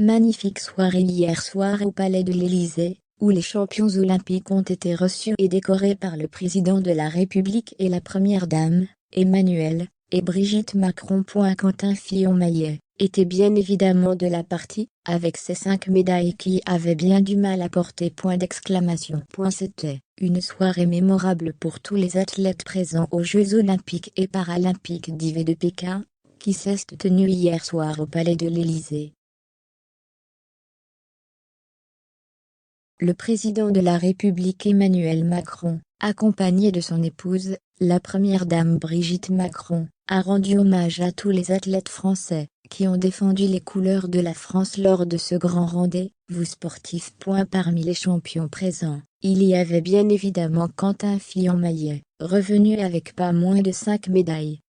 Magnifique soirée hier soir au Palais de l'Élysée, où les champions olympiques ont été reçus et décorés par le président de la République et la première dame, Emmanuel, et Brigitte Macron. Quentin Fillon-Maillet était bien évidemment de la partie, avec ses 5 médailles qui avaient bien du mal à porter. C'était une soirée mémorable pour tous les athlètes présents aux Jeux olympiques et paralympiques d'hiver de Pékin, qui s'est tenue hier soir au Palais de l'Élysée. Le président de la République Emmanuel Macron, accompagné de son épouse, la première dame Brigitte Macron, a rendu hommage à tous les athlètes français, qui ont défendu les couleurs de la France lors de ce grand rendez-vous sportif. Parmi les champions présents, il y avait bien évidemment Quentin Fillon-Maillet, revenu avec pas moins de 5 médailles.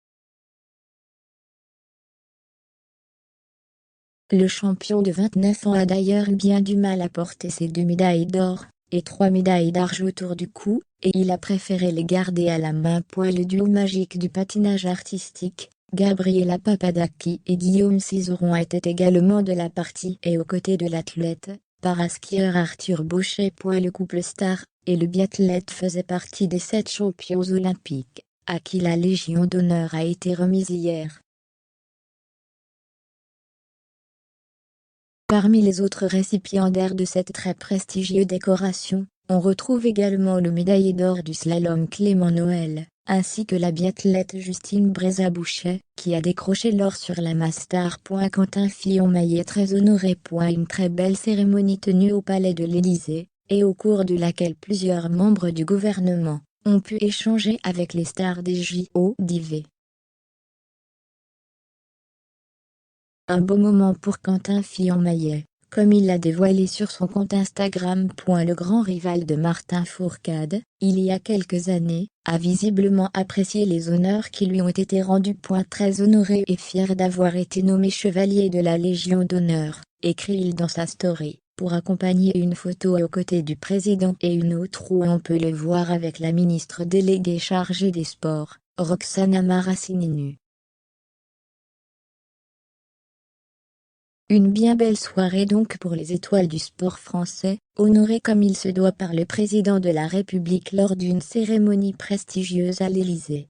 Le champion de 29 ans a d'ailleurs eu bien du mal à porter ses 2 médailles d'or, et 3 médailles d'argent autour du cou, et il a préféré les garder à la main. Le duo magique du patinage artistique, Gabriela Papadakis et Guillaume Cizeron étaient également de la partie et aux côtés de l'athlète, paraskieur Arthur Bauchet. Le couple star et le biathlète faisaient partie des 7 champions olympiques, à qui la Légion d'honneur a été remise hier. Parmi les autres récipiendaires de cette très prestigieuse décoration, on retrouve également le médaillé d'or du slalom Clément Noël, ainsi que la biathlète Justine Brézabouchet, qui a décroché l'or sur la Master. Quentin Fillon-Maillet très honoré. Une très belle cérémonie tenue au Palais de l'Élysée, et au cours de laquelle plusieurs membres du gouvernement ont pu échanger avec les stars des JO d'hiver. Un beau moment pour Quentin Fillon-Maillet, comme il l'a dévoilé sur son compte Instagram. Le grand rival de Martin Fourcade, il y a quelques années, a visiblement apprécié les honneurs qui lui ont été rendus. Très honoré et fier d'avoir été nommé chevalier de la Légion d'honneur, écrit-il dans sa story, pour accompagner une photo aux côtés du président et une autre où on peut le voir avec la ministre déléguée chargée des Sports, Roxana Maracineanu. Une bien belle soirée donc pour les étoiles du sport français, honorées comme il se doit par le président de la République lors d'une cérémonie prestigieuse à l'Élysée.